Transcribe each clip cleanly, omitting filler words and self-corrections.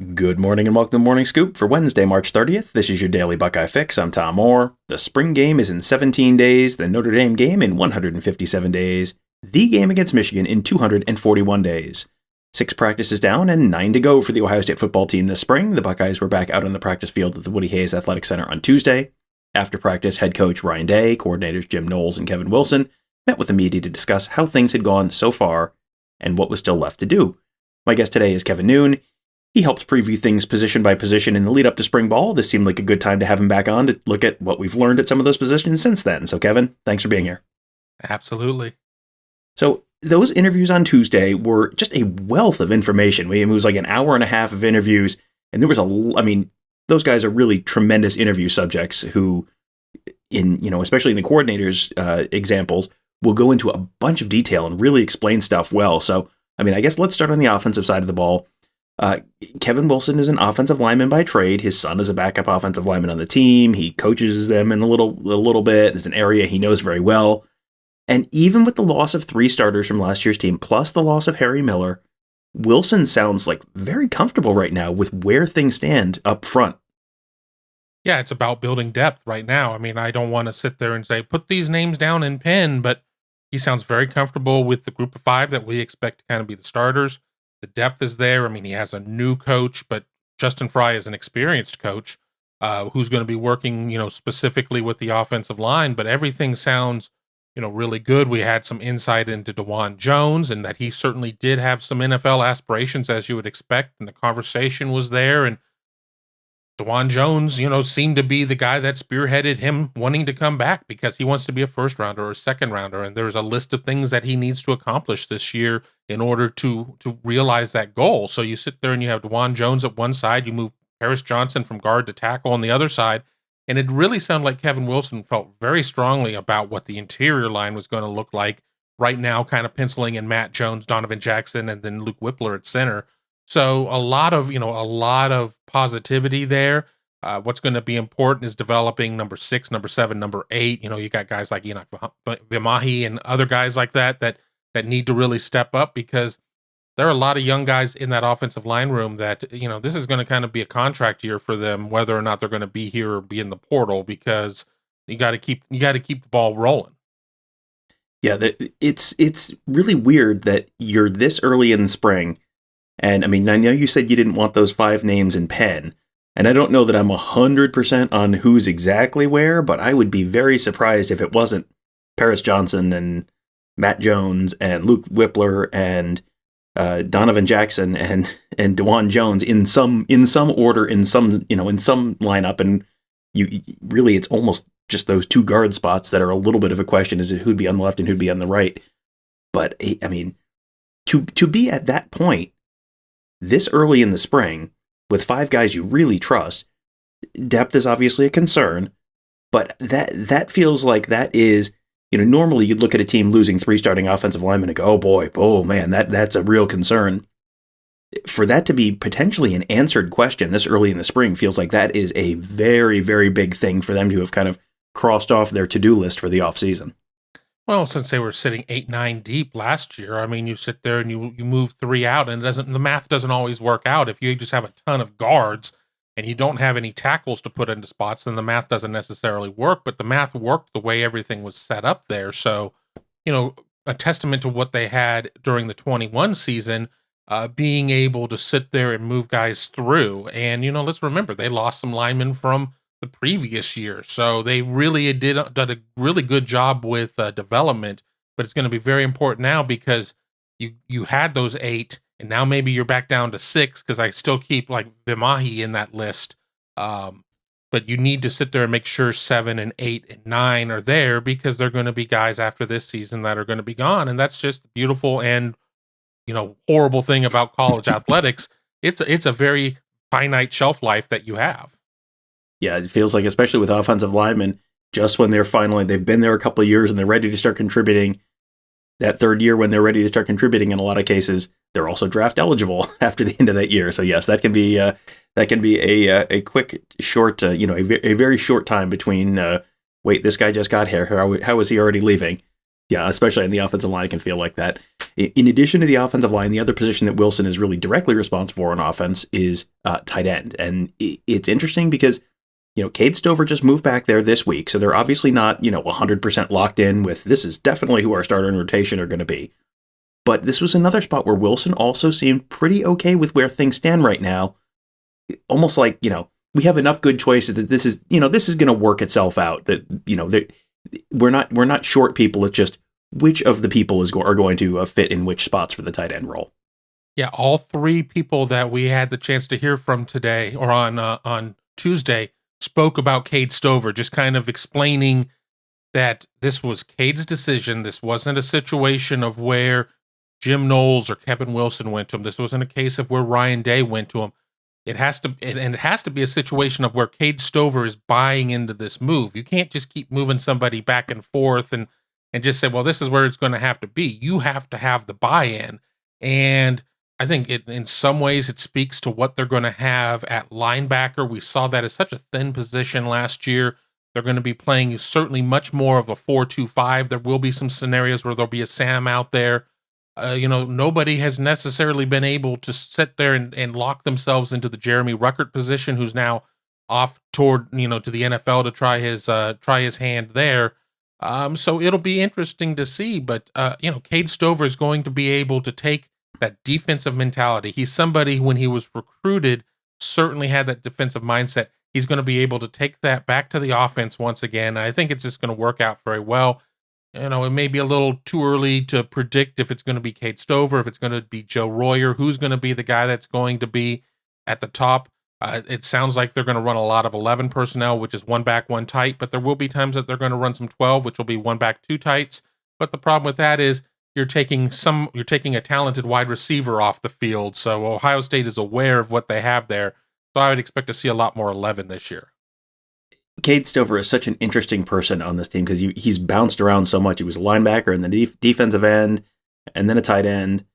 Good morning and welcome to Morning Scoop for Wednesday, March 30th. This is your daily Buckeye fix. I'm Tom Orr. The spring game is in 17 days, the Notre Dame game in 157 days, the game against Michigan in 241 days. 6 practices down and 9 to go for the Ohio State football team this spring. The Buckeyes were back out on the practice field at the Woody Hayes Athletic Center on Tuesday. After practice, head coach Ryan Day, coordinators Jim Knowles and Kevin Wilson met with the media to discuss how things had gone so far and what was still left to do. My guest today is Kevin Noon. He helped preview things position by position in the lead up to spring ball. This seemed like a good time to have him back on to look at what we've learned at some of those positions since then. So, Kevin, thanks for being here. Absolutely. So, those interviews on Tuesday were just a wealth of information. It was like an hour and a half of interviews, and there was those guys are really tremendous interview subjects who, especially in the coordinators' examples, will go into a bunch of detail and really explain stuff well. So, I guess let's start on the offensive side of the ball. Kevin Wilson is an offensive lineman by trade. His son is a backup offensive lineman on the team. He coaches them in a little bit. It's an area he knows very well. And even with the loss of 3 starters from last year's team, plus the loss of Harry Miller, Wilson sounds like very comfortable right now with where things stand up front. Yeah, it's about building depth right now. I don't want to sit there and say, put these names down in pen, but he sounds very comfortable with the group of 5 that we expect to kind of be the starters. The depth is there. He has a new coach, but Justin Fry is an experienced coach who's going to be working, specifically with the offensive line. But everything sounds, really good. We had some insight into DeJuan Jones and that he certainly did have some NFL aspirations, as you would expect. And the conversation was there. And DeJuan Jones, seemed to be the guy that spearheaded him wanting to come back because he wants to be a first rounder or a second rounder. And there's a list of things that he needs to accomplish this year in order to realize that goal. So you sit there and you have DeJuan Jones at one side, you move Paris Johnson from guard to tackle on the other side. And it really sounded like Kevin Wilson felt very strongly about what the interior line was going to look like right now, kind of penciling in Matt Jones, Donovan Jackson, and then Luke Whippler at center. So a lot of positivity there. What's going to be important is developing number 6, number 7, number 8. You got guys like Enoch Vimahi and other guys like that need to really step up because there are a lot of young guys in that offensive line room that, this is going to kind of be a contract year for them, whether or not they're going to be here or be in the portal, because you got to keep the ball rolling. Yeah, it's really weird that you're this early in the spring. And I know you said you didn't want those 5 names in pen, and I don't know that I'm 100% on who's exactly where, but I would be very surprised if it wasn't Paris Johnson and Matt Jones and Luke Whippler and Donovan Jackson and DeJuan Jones in some order, in some lineup. And you really, it's almost just those 2 guard spots that are a little bit of a question as to who'd be on the left and who'd be on the right. But to be at that point this early in the spring, with 5 guys you really trust, depth is obviously a concern, but that feels like that is, normally you'd look at a team losing 3 starting offensive linemen and go, oh man, that's a real concern. For that to be potentially an answered question this early in the spring feels like that is a very, very big thing for them to have kind of crossed off their to-do list for the offseason. Well, since they were sitting 8, 9 deep last year, you sit there and you move 3 out, and the math doesn't always work out. If you just have a ton of guards and you don't have any tackles to put into spots, then the math doesn't necessarily work. But the math worked the way everything was set up there. So, a testament to what they had during the 21 season, being able to sit there and move guys through. And let's remember they lost some linemen from the previous year. So they really did a really good job with development, but it's going to be very important now because you had those 8 and now maybe you're back down to 6 because I still keep like Vimahi in that list. But you need to sit there and make sure 7 and 8 and 9 are there because they're going to be guys after this season that are going to be gone. And that's just beautiful and, horrible thing about college athletics. It's a very finite shelf life that you have. Yeah, it feels like, especially with offensive linemen, just when they've been there a couple of years and they're ready to start contributing, that 3rd year when they're ready to start contributing, in a lot of cases, they're also draft eligible after the end of that year. So yes, that can be a quick, short, a very short time between, wait, this guy just got here, how is he already leaving? Yeah, especially in the offensive line, it can feel like that. In addition to the offensive line, the other position that Wilson is really directly responsible for on offense is tight end. And it's interesting because, Cade Stover just moved back there this week. So they're obviously not, 100% locked in with this is definitely who our starter and rotation are going to be. But this was another spot where Wilson also seemed pretty okay with where things stand right now. Almost like, we have enough good choices that this is going to work itself out. That, we're not short people. It's just which of the people are going to fit in which spots for the tight end role. Yeah, all three people that we had the chance to hear from today or on Tuesday spoke about Cade Stover, just kind of explaining that this was Cade's decision. This wasn't a situation of where Jim Knowles or Kevin Wilson went to him. This wasn't a case of where Ryan Day went to him. It has to be a situation of where Cade Stover is buying into this move. You can't just keep moving somebody back and forth and just say, well, this is where it's going to have to be. You have to have the buy-in. And I think in some ways it speaks to what they're going to have at linebacker. We saw that as such a thin position last year. They're going to be playing certainly much more of a 4-2-5. There will be some scenarios where there'll be a Sam out there. Nobody has necessarily been able to sit there and lock themselves into the Jeremy Ruckert position, who's now off toward, to the NFL to try his hand there. So it'll be interesting to see, but Cade Stover is going to be able to take that defensive mentality. He's somebody when he was recruited certainly had that defensive mindset. He's going to be able to take that back to the offense once again. I think it's just going to work out very well. It may be a little too early to predict if it's going to be Cade Stover, if it's going to be Joe Royer, who's going to be the guy that's going to be at the top. It sounds like they're going to run a lot of 11 personnel, which is one back, one tight, but there will be times that they're going to run some 12, which will be one back, two tights. But the problem with that is you're taking a talented wide receiver off the field. So Ohio State is aware of what they have there. So I would expect to see a lot more 11 this year. Cade Stover is such an interesting person on this team because he's bounced around so much. He was a linebacker and then defensive end and then a tight end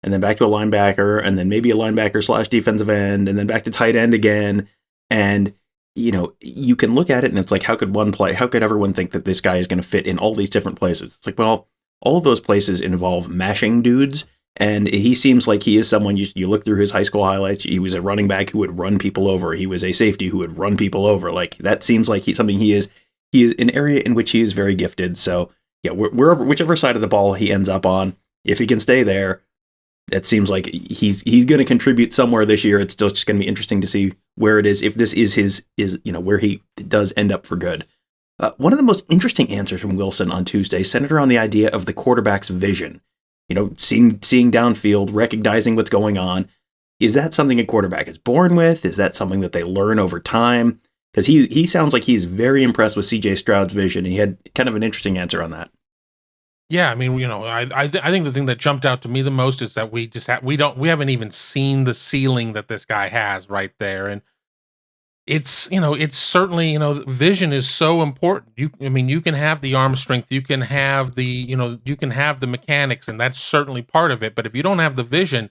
and then back to a linebacker and then maybe a linebacker / defensive end and then back to tight end again. And, you can look at it and it's like, how could everyone think that this guy is going to fit in all these different places? It's like, well, all of those places involve mashing dudes. And he seems like he is someone, you look through his high school highlights, he was a running back who would run people over. He was a safety who would run people over. Like, that seems like he is an area in which he is very gifted. So, yeah, whichever side of the ball he ends up on, if he can stay there, it seems like he's going to contribute somewhere this year. It's still just going to be interesting to see where it is, if this is where he does end up for good. One of the most interesting answers from Wilson on Tuesday centered around the idea of the quarterback's vision. Seeing downfield, recognizing what's going on. Is that something a quarterback is born with? Is that something that they learn over time? Because he sounds like he's very impressed with CJ Stroud's vision, and he had kind of an interesting answer on that. Yeah, I mean, I think the thing that jumped out to me the most is that we haven't even seen the ceiling that this guy has right there, and it's certainly vision is so important. You can have the arm strength, you can have the mechanics, and that's certainly part of it. But if you don't have the vision,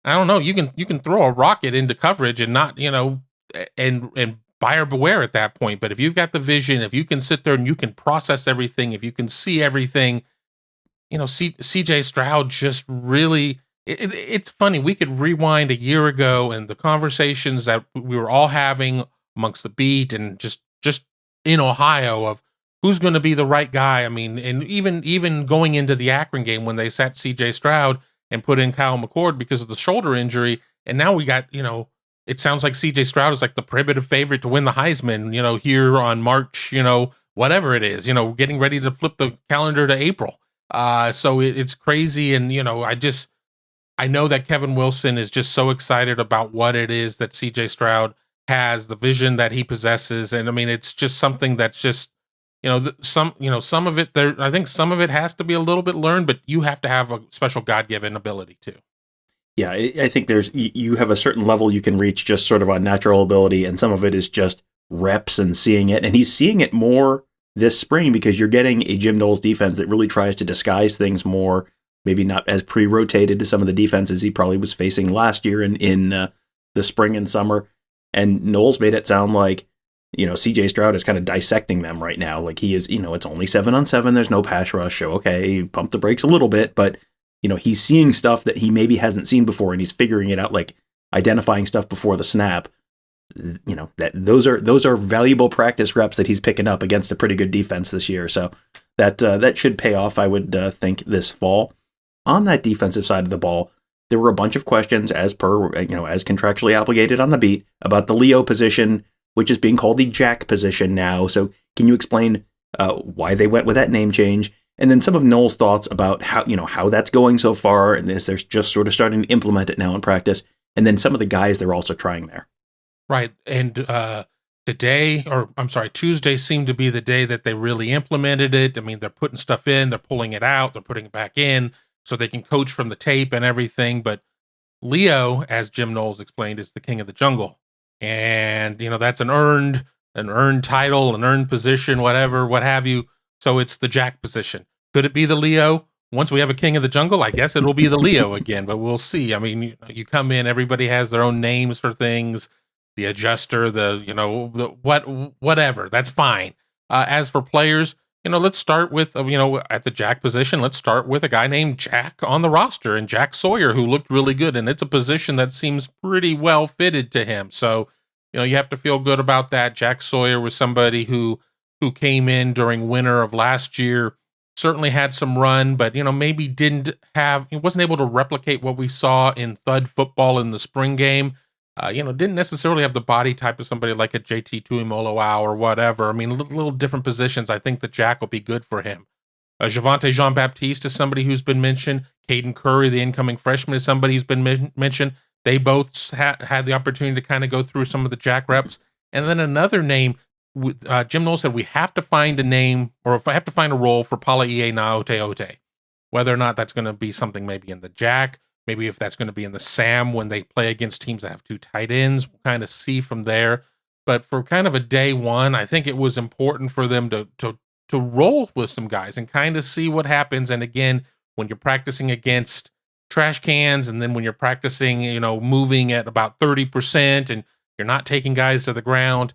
I don't know, you can throw a rocket into coverage and not and buyer beware at that point. But if you've got the vision, if you can sit there and you can process everything, if you can see everything. CJ Stroud just really, it's funny. We could rewind a year ago and the conversations that we were all having amongst the beat and just in Ohio of who's going to be the right guy. I mean, and even going into the Akron game when they sat CJ Stroud and put in Kyle McCord because of the shoulder injury. And now we got, it sounds like CJ Stroud is like the prohibitive favorite to win the Heisman, here on March, whatever it is, getting ready to flip the calendar to April. So it's crazy. And, I know that Kevin Wilson is just so excited about what it is that CJ Stroud has, the vision that he possesses. And I mean, it's just something that's just, some of it there, I think some of it has to be a little bit learned, but you have to have a special God-given ability too. Yeah, I think you have a certain level you can reach just sort of on natural ability. And some of it is just reps and seeing it. And he's seeing it more this spring because you're getting a Jim Knowles defense that really tries to disguise things more, maybe not as pre-rotated to some of the defenses he probably was facing last year in the spring and summer. And Knowles made it sound like CJ Stroud is kind of dissecting them right now. Like he is, it's only 7-on-7. There's no pass rush. So, okay, pump the brakes a little bit, but, he's seeing stuff that he maybe hasn't seen before and he's figuring it out, like identifying stuff before the snap. That those are valuable practice reps that he's picking up against a pretty good defense this year. So that should pay off, I would think, this fall. On that defensive side of the ball, there were a bunch of questions as contractually obligated on the beat about the Leo position, which is being called the Jack position now. So can you explain why they went with that name change? And then some of Noel's thoughts about how that's going so far, and they're just sort of starting to implement it now in practice. And then some of the guys they're also trying there. Right. And Tuesday seemed to be the day that they really implemented it. I mean, they're putting stuff in, they're pulling it out, they're putting it back in so they can coach from the tape and everything. But Leo, as Jim Knowles explained, is the king of the jungle. And, that's an earned title, an earned position, whatever, what have you. So it's the Jack position. Could it be the Leo? Once we have a king of the jungle, I guess it'll be the Leo again, but we'll see. I mean, you come in, everybody has their own names for things. The adjuster, whatever. That's fine. As for players, let's start with, at the Jack position, let's start with a guy named Jack on the roster, and Jack Sawyer, who looked really good. And it's a position that seems pretty well fitted to him. So, you have to feel good about that. Jack Sawyer was somebody who came in during winter of last year, certainly had some run, but, maybe he wasn't able to replicate what we saw in Thud football in the spring game. Didn't necessarily have the body type of somebody like a JT Tuimoloau or whatever. I mean, little different positions. I think that Jack will be good for him. Javonte Jean-Baptiste is somebody who's been mentioned. Caden Curry, the incoming freshman, is somebody who's been mentioned. They both had the opportunity to kind of go through some of the Jack reps. And then another name, Jim Knowles said we have to find a name, or if I have to find a role for Palaie Naoteote. Whether or not that's going to be something maybe in the Jack, maybe if that's going to be in the Sam when they play against teams that have two tight ends, we'll kind of see from there. But for kind of a day one, I think it was important for them to roll with some guys and kind of see what happens. And again, when you're practicing against trash cans, and then when you're practicing, moving at about 30%, and you're not taking guys to the ground,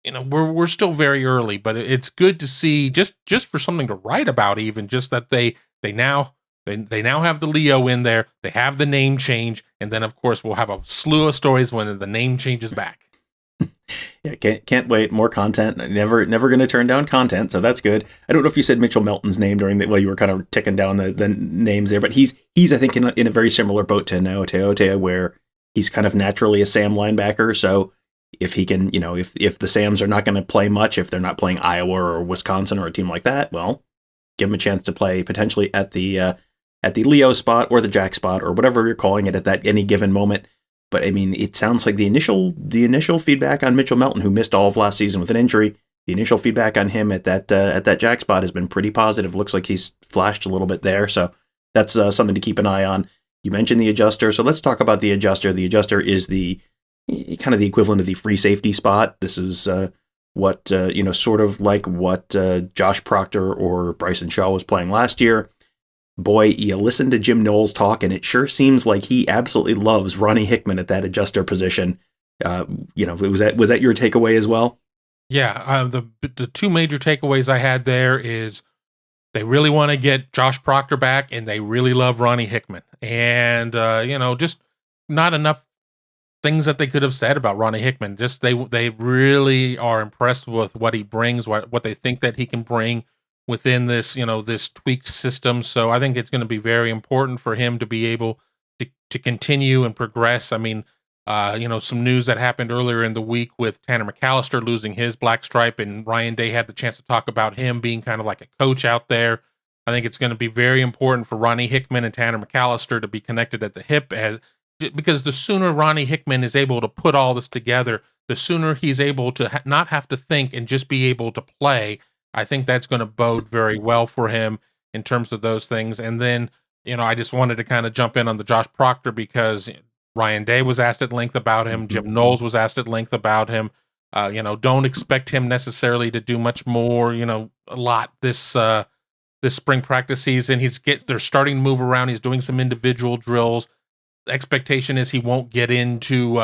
we're still very early. But it's good to see just for something to write about, even just that they now have the Leo in there. They have the name change, and then of course we'll have a slew of stories when the name changes back. Yeah, can't wait. More content. Never going to turn down content, so that's good. I don't know if you said Mitchell Melton's name while you were kind of ticking down the names there, but he's I think in a very similar boat to Naoteote, where he's kind of naturally a Sam linebacker. So if he can, if the Sams are not going to play much, if they're not playing Iowa or Wisconsin or a team like that, well, give him a chance to play potentially at the Leo spot or the Jack spot or whatever you're calling it at that any given moment. But I mean, it sounds like the initial feedback on Mitchell Melton, who missed all of last season with an injury, the initial feedback on him at that Jack spot has been pretty positive. Looks like he's flashed a little bit there, so that's something to keep an eye on. You mentioned the adjuster, so let's talk about the adjuster. The adjuster is the kind of the equivalent of the free safety spot. This is sort of like what Josh Proctor or Bryson Shaw was playing last year. Boy, you listen to Jim Knowles talk, and it sure seems like he absolutely loves Ronnie Hickman at that adjuster position. Was that your takeaway as well? Yeah, the two major takeaways I had there is they really want to get Josh Proctor back, and they really love Ronnie Hickman. And just not enough things that they could have said about Ronnie Hickman. Just they really are impressed with what he brings, what they think that he can bring within this, this tweaked system. So I think it's going to be very important for him to be able to continue and progress. I mean, some news that happened earlier in the week with Tanner McAllister losing his black stripe, and Ryan Day had the chance to talk about him being kind of like a coach out there. I think it's going to be very important for Ronnie Hickman and Tanner McAllister to be connected at the hip, because the sooner Ronnie Hickman is able to put all this together, the sooner he's able to not have to think and just be able to play. I think that's going to bode very well for him in terms of those things. And then, I just wanted to kind of jump in on the Josh Proctor, because Ryan Day was asked at length about him. Jim Knowles was asked at length about him. Don't expect him necessarily to do much more, a lot this spring practice season. They're starting to move around. He's doing some individual drills. The expectation is he won't get into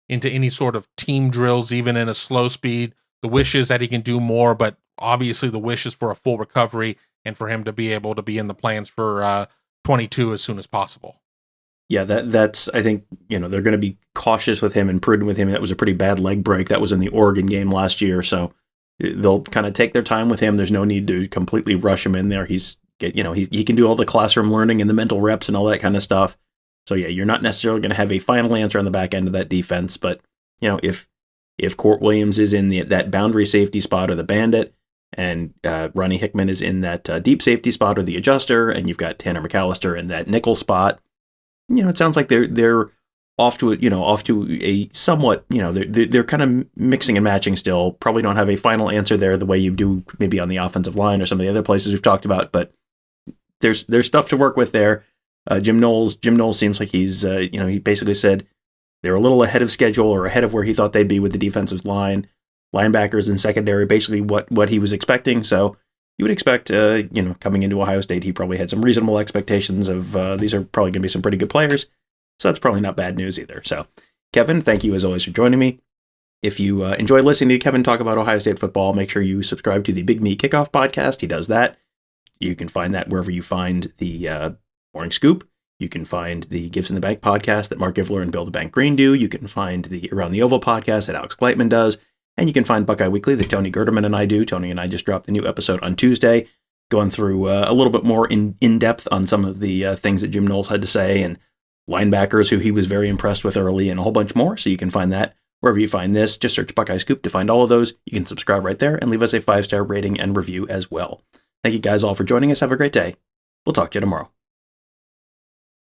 into any sort of team drills, even in a slow speed. The wish is that he can do more, but obviously the wish is for a full recovery and for him to be able to be in the plans for 22 as soon as possible. Yeah, that's I think, they're going to be cautious with him and prudent with him. That was a pretty bad leg break. That was in the Oregon game last year, so they'll kind of take their time with him. There's no need to completely rush him in there. He can do all the classroom learning and the mental reps and all that kind of stuff. So yeah, you're not necessarily going to have a final answer on the back end of that defense, but if Court Williams is in that boundary safety spot or the bandit, and Ronnie Hickman is in that deep safety spot or the adjuster, and you've got Tanner McAllister in that nickel spot, it sounds like they're off to a somewhat, they're kind of mixing and matching still. Probably don't have a final answer there the way you do maybe on the offensive line or some of the other places we've talked about, but there's stuff to work with there. Jim Knowles seems like he's, he basically said they're a little ahead of schedule or ahead of where he thought they'd be with the defensive line, linebackers and secondary, basically what he was expecting. So you would expect, coming into Ohio State, he probably had some reasonable expectations of these are probably going to be some pretty good players. So that's probably not bad news either. So Kevin, thank you as always for joining me. If you enjoy listening to Kevin talk about Ohio State football, make sure you subscribe to the Big Me Kickoff podcast. He does that. You can find that wherever you find the Morning Scoop. You can find the Gives in the Bank podcast that Mark Givler and Bill the Bank Green do. You can find the Around the Oval podcast that Alex Gleitman does. And you can find Buckeye Weekly that Tony Gerderman and I do. Tony and I just dropped a new episode on Tuesday, going through a little bit more in depth on some of the things that Jim Knowles had to say, and linebackers who he was very impressed with early, and a whole bunch more. So you can find that wherever you find this. Just search Buckeye Scoop to find all of those. You can subscribe right there and leave us a 5-star rating and review as well. Thank you guys all for joining us. Have a great day. We'll talk to you tomorrow.